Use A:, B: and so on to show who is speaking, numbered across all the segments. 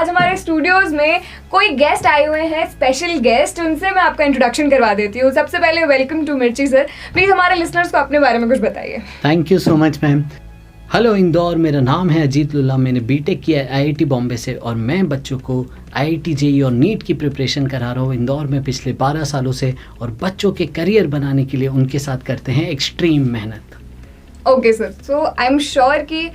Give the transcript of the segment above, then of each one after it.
A: आज हमारे स्टूडियोज में कोई गेस्ट आए हुए हैं, स्पेशल गेस्ट, उनसे मैं आपका इंट्रोडक्शन करवा देती हूँ। सबसे पहले वेलकम टू मिर्ची सर। प्लीज हमारे लिसनर्स को अपने बारे में कुछ बताइए।
B: Thank you so much ma'am. Hello Indore, मेरा नाम है अजीत लुल्ला। मैंने बीटेक किया है आईआईटी बॉम्बे से और मैं बच्चों को आईआईटी जेईई और नीट की प्रिपरेशन करा रहा हूँ इंदौर में पिछले 12 सालों से, और बच्चों के करियर बनाने के लिए उनके साथ करते हैं एक्सट्रीम मेहनत।
A: Okay sir, so I am sure कि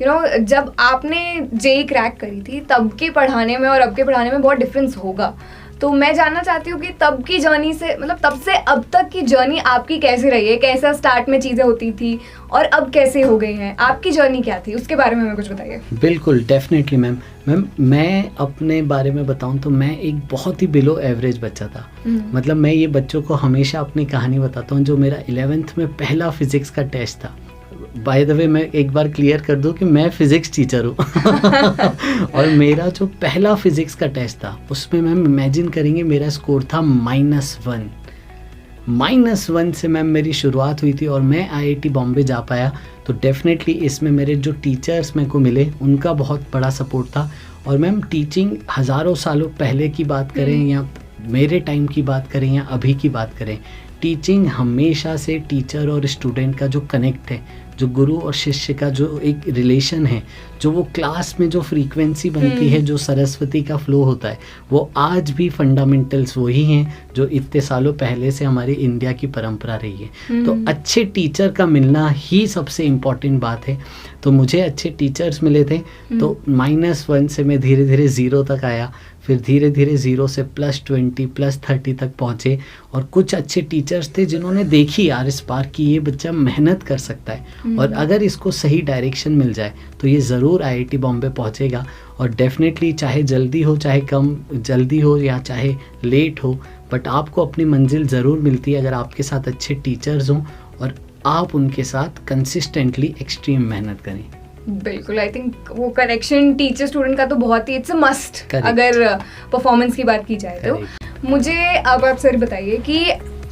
A: जब आपने जेईई क्रैक करी थी तब के पढ़ाने में और अब के पढ़ाने में बहुत डिफरेंस होगा। तो मैं जानना चाहती हूँ कि तब की जर्नी से, मतलब तब से अब तक की जर्नी आपकी कैसे रही है? कैसा स्टार्ट में चीज़ें होती थी और अब कैसे हो गई हैं? आपकी जर्नी क्या थी, उसके बारे में हमें कुछ बताइए।
B: बिल्कुल, डेफिनेटली मैम। मैं अपने बारे में बताऊं तो मैं एक बहुत ही बिलो एवरेज बच्चा था। मतलब मैं ये बच्चों को हमेशा अपनी कहानी बताता हूँ। जो मेरा 11th में पहला फिजिक्स का टेस्ट था, बाय द वे मैं एक बार क्लियर कर दूं कि मैं फिजिक्स टीचर हूँ और मेरा जो पहला फिजिक्स का टेस्ट था उसमें मैम इमेजिन करेंगे मेरा स्कोर था -1। -1 से मैम मेरी शुरुआत हुई थी और मैं आईआईटी बॉम्बे जा पाया। तो डेफिनेटली इसमें मेरे जो टीचर्स मेरे को मिले उनका बहुत बड़ा सपोर्ट था। और मैम टीचिंग हज़ारों सालों पहले की बात करें या मेरे टाइम की बात करें या अभी की बात करें, टीचिंग हमेशा से टीचर और स्टूडेंट का जो कनेक्ट है, जो गुरु और शिष्य का जो एक रिलेशन है, जो वो क्लास में जो फ्रीक्वेंसी बनती है, जो सरस्वती का फ्लो होता है, वो आज भी फंडामेंटल्स वही हैं जो इतने सालों पहले से हमारी इंडिया की परंपरा रही है। तो अच्छे टीचर का मिलना ही सबसे इम्पॉर्टेंट बात है। तो मुझे अच्छे टीचर्स मिले थे, तो -1 से मैं धीरे धीरे 0 तक आया, फिर धीरे धीरे 0 से +20 +30 तक पहुँचे। और कुछ अच्छे टीचर्स थे जिन्होंने देखी यार इस बार कि ये बच्चा मेहनत कर सकता है और अगर इसको सही डायरेक्शन मिल जाए तो ये ज़रूर आईआईटी बॉम्बे पहुँचेगा। और डेफिनेटली चाहे जल्दी हो चाहे कम जल्दी हो या चाहे लेट हो, बट आपको अपनी मंजिल ज़रूर मिलती है अगर आपके साथ अच्छे टीचर्स हों और आप उनके साथ कंसिस्टेंटली एक्सट्रीम मेहनत करें।
A: बिल्कुल, आई थिंक वो कनेक्शन टीचर स्टूडेंट का तो बहुत ही, इट्स अ मस्ट अगर परफॉर्मेंस की बात की जाए तो। मुझे अब आप सर बताइए कि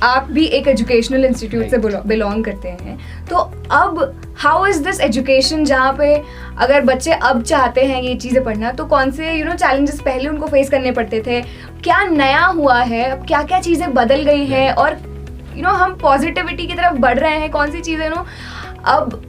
A: आप भी एक एजुकेशनल इंस्टीट्यूट से बिलोंग करते हैं, तो अब हाउ इज़ दिस एजुकेशन, जहाँ पे अगर बच्चे अब चाहते हैं ये चीज़ें पढ़ना तो कौन से चैलेंजेस पहले उनको फेस करने पड़ते थे, क्या नया हुआ है, अब क्या क्या चीज़ें बदल गई हैं और हम पॉजिटिविटी की तरफ बढ़ रहे हैं, कौन सी चीज़ें अब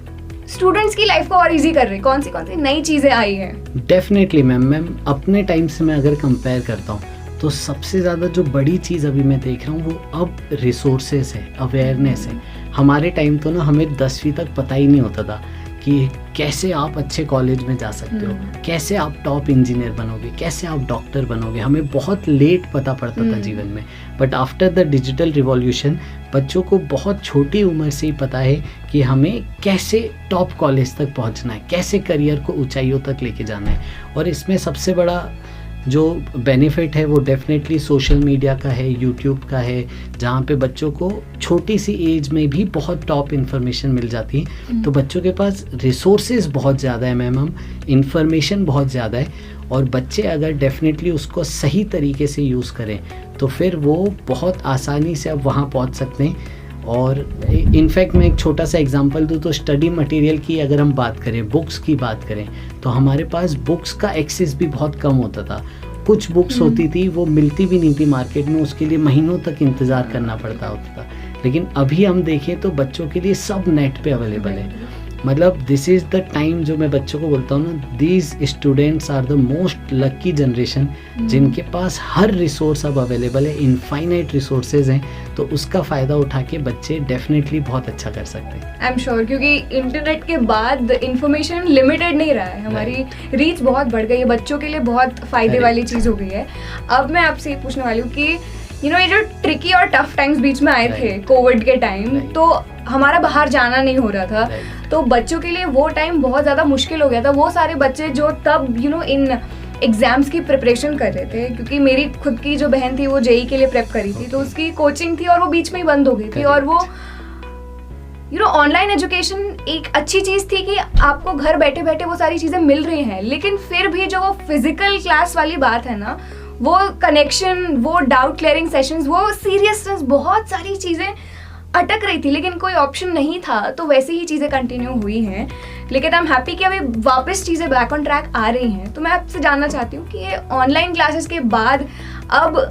A: स्टूडेंट्स की लाइफ को और इजी कर रहे हैं, कौन सी नई चीज़ें आई हैं?
B: डेफिनेटली मैम अपने टाइम से मैं अगर कंपेयर करता हूँ तो सबसे ज़्यादा जो बड़ी चीज़ अभी मैं देख रहा हूँ वो अब रिसोर्सेज है, अवेयरनेस है। हमारे टाइम तो ना हमें 10वीं तक पता ही नहीं होता था कि कैसे आप अच्छे कॉलेज में जा सकते हो, कैसे आप टॉप इंजीनियर बनोगे, कैसे आप डॉक्टर बनोगे। हमें बहुत लेट पता पड़ता था जीवन में। But after the digital revolution बच्चों को बहुत छोटी उम्र से ही पता है कि हमें कैसे टॉप कॉलेज तक पहुंचना है, कैसे करियर को ऊंचाइयों तक लेके जाना है। और इसमें सबसे बड़ा जो बेनिफिट है वो डेफिनेटली सोशल मीडिया का है, यूट्यूब का है, जहाँ पे बच्चों को छोटी सी एज में भी बहुत टॉप इन्फॉर्मेशन मिल जाती है। तो बच्चों के पास रिसोर्सेज बहुत ज़्यादा है मैम, इन्फॉर्मेशन बहुत ज़्यादा है। और बच्चे अगर डेफिनेटली उसको सही तरीके से यूज़ करें तो फिर वो बहुत आसानी से अब वहाँ पहुँच सकते हैं। और इनफैक्ट मैं एक छोटा सा एग्जांपल दूँ तो स्टडी मटेरियल की अगर हम बात करें, बुक्स की बात करें, तो हमारे पास बुक्स का एक्सेस भी बहुत कम होता था। कुछ बुक्स होती थी वो मिलती भी नहीं थी मार्केट में, उसके लिए महीनों तक इंतज़ार करना पड़ता होता था। लेकिन अभी हम देखें तो बच्चों के लिए सब नेट पे अवेलेबल है। मतलब दिस इज़ द टाइम जो मैं बच्चों को बोलता हूँ ना, these students are the most lucky generation जिनके पास हर रिसोर्स अब अवेलेबल है, इनफाइनाइट रिसोर्सेज हैं। तो उसका फ़ायदा उठा के बच्चे डेफिनेटली बहुत अच्छा कर सकते हैं।
A: आई एम श्योर, क्योंकि इंटरनेट के बाद इंफॉर्मेशन लिमिटेड नहीं रहा है, हमारी रीच बहुत बढ़ गई है, बच्चों के लिए बहुत फ़ायदे वाली चीज़ हो गई है। अब मैं आपसे ये पूछने वाली हूँ कि ये जो ट्रिकी और टफ टाइम्स बीच में आए थे कोविड के टाइम, तो हमारा बाहर जाना नहीं हो रहा था, तो बच्चों के लिए वो टाइम बहुत ज़्यादा मुश्किल हो गया था। वो सारे बच्चे जो तब इन एग्ज़ाम्स की प्रिपरेशन कर रहे थे, क्योंकि मेरी खुद की जो बहन थी वो जेईई के लिए प्रेप करी थी, तो उसकी कोचिंग थी और वो बीच में ही बंद हो गई थी। और वो ऑनलाइन एजुकेशन एक अच्छी चीज़ थी कि आपको घर बैठे बैठे वो सारी चीज़ें मिल रही हैं, लेकिन फिर भी जो वो फिजिकल क्लास वाली बात है ना, वो कनेक्शन, वो डाउट क्लियरिंग सेशंस, वो सीरियसनेस, बहुत सारी चीज़ें अटक रही थी, लेकिन कोई ऑप्शन नहीं था। तो वैसे ही चीज़ें कंटिन्यू हुई हैं, लेकिन आई एम हैप्पी कि अभी वापस चीज़ें बैक ऑन ट्रैक आ रही हैं। तो मैं आपसे जानना चाहती हूँ कि ये ऑनलाइन क्लासेस के बाद अब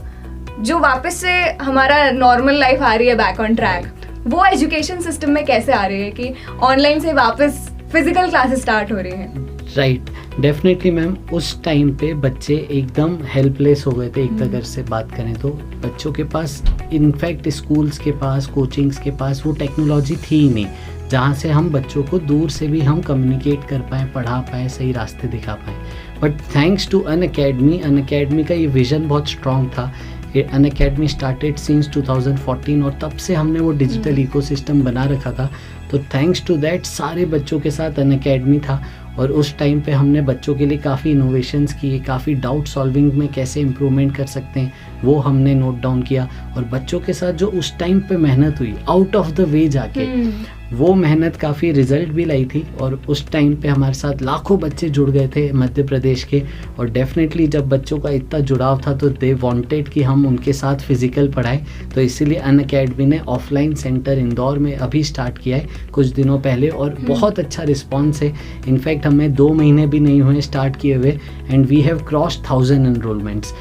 A: जो वापस से हमारा नॉर्मल लाइफ आ रही है बैक ऑन ट्रैक, वो एजुकेशन सिस्टम में कैसे आ रही है कि ऑनलाइन से वापस फिजिकल क्लासेस स्टार्ट हो रही हैं?
B: Right, definitely ma'am. उस टाइम पे बच्चे एकदम हेल्पलेस हो गए थे, एक तरह से बात करें तो। बच्चों के पास, इनफैक्ट स्कूल्स के पास, कोचिंग्स के पास वो टेक्नोलॉजी थी ही नहीं जहाँ से हम बच्चों को दूर से भी हम कम्युनिकेट कर पाएँ, पढ़ा पाएँ, सही रास्ते दिखा पाएँ। बट थैंक्स टू अनअकैडमी का ये विज़न बहुत स्ट्रॉन्ग था। अनअकैडमी स्टार्टेड सिंस 2014 और तब से हमने वो डिजिटल इकोसिस्टम बना रखा था। तो थैंक्स टू दैट सारे बच्चों के साथ अनअकैडमी था और उस टाइम पे हमने बच्चों के लिए काफ़ी इनोवेशंस किए, काफ़ी डाउट सॉल्विंग में कैसे इम्प्रूवमेंट कर सकते हैं वो हमने नोट डाउन किया। और बच्चों के साथ जो उस टाइम पे मेहनत हुई आउट ऑफ द वे जाके, वो मेहनत काफ़ी रिजल्ट भी लाई थी। और उस टाइम पे हमारे साथ लाखों बच्चे जुड़ गए थे मध्य प्रदेश के। और डेफिनेटली जब बच्चों का इतना जुड़ाव था तो दे वांटेड कि हम उनके साथ फिजिकल पढ़ाएं। तो इसीलिए अनअकैडमी ने ऑफलाइन सेंटर इंदौर में अभी स्टार्ट किया है कुछ दिनों पहले और बहुत अच्छा रिस्पॉन्स है। इनफैक्ट हमें 2 महीने भी नहीं हुए स्टार्ट किए हुए and we have crossed 1000 enrolments.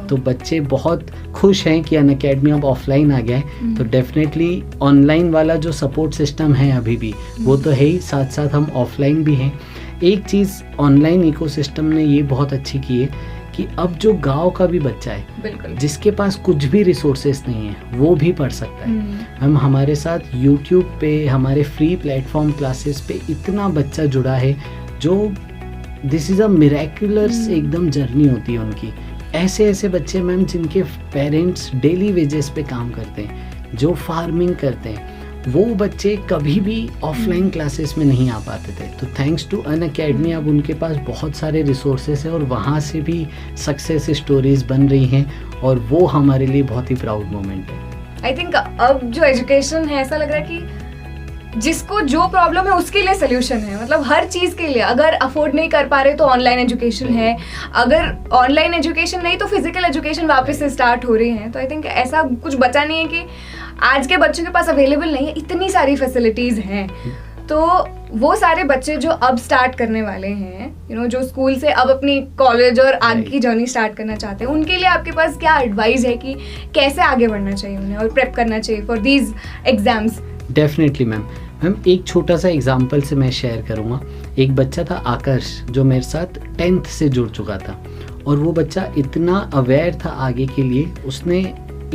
B: तो बच्चे बहुत खुश हैं कि अनअकैडमी अब ऑफलाइन आ गया है। तो डेफिनेटली ऑनलाइन वाला जो सपोर्ट सिस्टम है अभी भी वो तो है ही, साथ साथ हम ऑफलाइन भी हैं। एक चीज़ ऑनलाइन इकोसिस्टम ने ये बहुत अच्छी की है कि अब जो गांव का भी बच्चा है जिसके पास कुछ भी रिसोर्सेस नहीं है वो भी पढ़ सकता है। हम हमारे साथ यूट्यूब पे हमारे फ्री प्लेटफॉर्म क्लासेस पे इतना बच्चा जुड़ा है जो दिस इज़ अ मिरेक्युलस एकदम जर्नी होती है उनकी। ऐसे ऐसे बच्चे मैम जिनके पेरेंट्स डेली वेजेस पे काम करते हैं, जो फार्मिंग करते हैं, वो बच्चे कभी भी ऑफलाइन क्लासेस में नहीं आ पाते थे। तो थैंक्स टू अनअकैडमी अब उनके पास बहुत सारे रिसोर्सेस हैं और वहाँ से भी सक्सेस स्टोरीज बन रही हैं और वो हमारे लिए बहुत ही प्राउड मोमेंट है।
A: आई थिंक अब जो एजुकेशन है ऐसा लग रहा है कि जिसको जो प्रॉब्लम है उसके लिए सोल्यूशन है। मतलब हर चीज़ के लिए, अगर अफोर्ड नहीं कर पा रहे तो ऑनलाइन एजुकेशन है, अगर ऑनलाइन एजुकेशन नहीं तो फिजिकल एजुकेशन वापस से स्टार्ट हो रही है। तो आई थिंक ऐसा कुछ बचा नहीं है कि आज के बच्चों के पास अवेलेबल नहीं है, इतनी सारी फैसिलिटीज़ हैं। तो वो सारे बच्चे जो अब स्टार्ट करने वाले हैं, जो स्कूल से अब अपनी कॉलेज और आगे की जर्नी स्टार्ट करना चाहते हैं, उनके लिए आपके पास क्या एडवाइस है कि कैसे आगे बढ़ना चाहिए उन्हें और प्रेप करना चाहिए for these exams?
B: Definitely ma'am एक छोटा सा एग्जाम्पल से मैं शेयर करूँगा। एक बच्चा था आकर्ष जो मेरे साथ 10th से जुड़ चुका था और वो बच्चा इतना अवेयर था आगे के लिए, उसने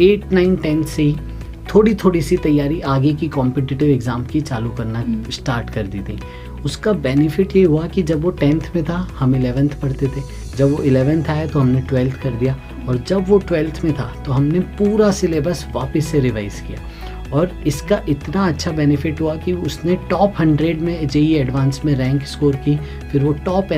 B: 8, 9, 10 से ही थोड़ी सी तैयारी आगे की कॉम्पिटिटिव एग्ज़ाम की चालू करना स्टार्ट कर दी थी। उसका बेनिफिट ये हुआ कि जब वो 10th में था हम 11th पढ़ते थे, जब वो 11th आया तो हमने 12th कर दिया और जब वो 12th में था तो हमने पूरा सिलेबस वापस से रिवाइज़ किया। और इसका इतना अच्छा बेनिफिट हुआ कि उसने टॉप 100 में जेईई एडवांस में रैंक स्कोर की, फिर वो टॉप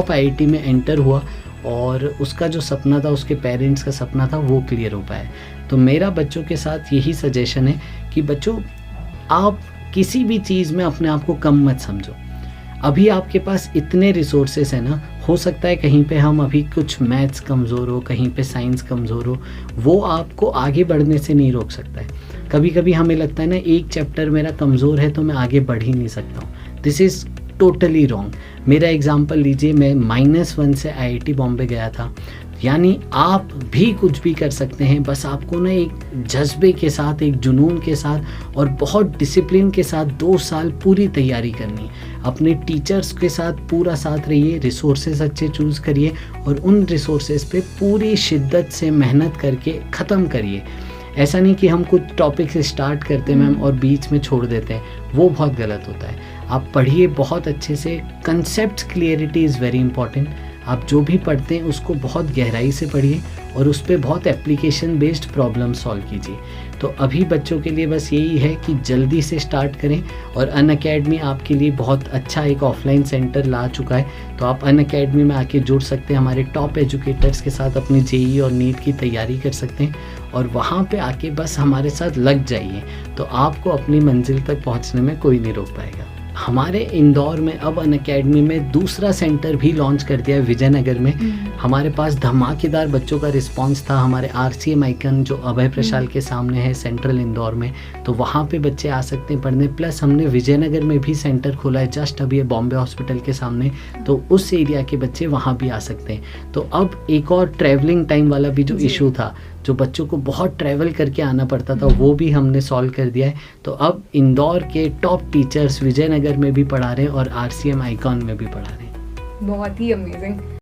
B: आईआईटी में एंटर हुआ और उसका जो सपना था, उसके पेरेंट्स का सपना था, वो क्लियर हो पाया। तो मेरा बच्चों के साथ यही सजेशन है कि बच्चों आप किसी भी चीज़ में अपने आप को कम मत समझो। अभी आपके पास इतने रिसोर्सेस हैं ना, हो सकता है कहीं पे हम अभी कुछ मैथ्स कमज़ोर हो, कहीं पे साइंस कमज़ोर हो, वो आपको आगे बढ़ने से नहीं रोक सकता है। कभी कभी हमें लगता है ना एक चैप्टर मेरा कमज़ोर है तो मैं आगे बढ़ ही नहीं सकता हूँ। This is totally wrong. मेरा एग्जांपल लीजिए, मैं -1 से आईआईटी बॉम्बे गया था। यानी आप भी कुछ भी कर सकते हैं, बस आपको ना एक जज्बे के साथ, एक जुनून के साथ और बहुत डिसिप्लिन के साथ 2 साल पूरी तैयारी करनी। अपने टीचर्स के साथ पूरा साथ रहिए, रिसोर्सेज अच्छे चूज़ करिए और उन रिसोर्सेज पे पूरी शिद्दत से मेहनत करके ख़त्म करिए। ऐसा नहीं कि हम कुछ टॉपिक स्टार्ट करते हैं मैम और बीच में छोड़ देते हैं, वो बहुत गलत होता है। आप पढ़िए बहुत अच्छे से, concept clarity is very important. आप जो भी पढ़ते हैं उसको बहुत गहराई से पढ़िए और उस पर बहुत एप्लीकेशन बेस्ड प्रॉब्लम सॉल्व कीजिए। तो अभी बच्चों के लिए बस यही है कि जल्दी से स्टार्ट करें और अनअकैडमी आपके लिए बहुत अच्छा एक ऑफलाइन सेंटर ला चुका है। तो आप अनअकैडमी में आके जुड़ सकते हैं, हमारे टॉप एजुकेटर्स के साथ अपनी जेईई और नीट की तैयारी कर सकते हैं और वहाँ पे आके बस हमारे साथ लग जाइए, तो आपको अपनी मंजिल तक पहुँचने में कोई नहीं रोक पाएगा। हमारे इंदौर में अब अनअकैडमी में दूसरा सेंटर भी लॉन्च कर दिया है विजयनगर में। हमारे पास धमाकेदार बच्चों का रिस्पांस था। हमारे RCM आइकन जो अभय प्रशाल के सामने है सेंट्रल इंदौर में, तो वहाँ पे बच्चे आ सकते हैं पढ़ने। प्लस हमने विजयनगर में भी सेंटर खोला है जस्ट अभी बॉम्बे हॉस्पिटल के सामने, तो उस एरिया के बच्चे वहाँ भी आ सकते हैं। तो अब एक और ट्रैवलिंग टाइम वाला भी जो इशू था, जो बच्चों को बहुत ट्रैवल करके आना पड़ता था, वो भी हमने सॉल्व कर दिया है। तो अब इंदौर के टॉप टीचर्स विजयनगर में भी पढ़ा रहे हैं और RCM आइकॉन में भी पढ़ा रहे हैं।
A: बहुत ही अमेजिंग।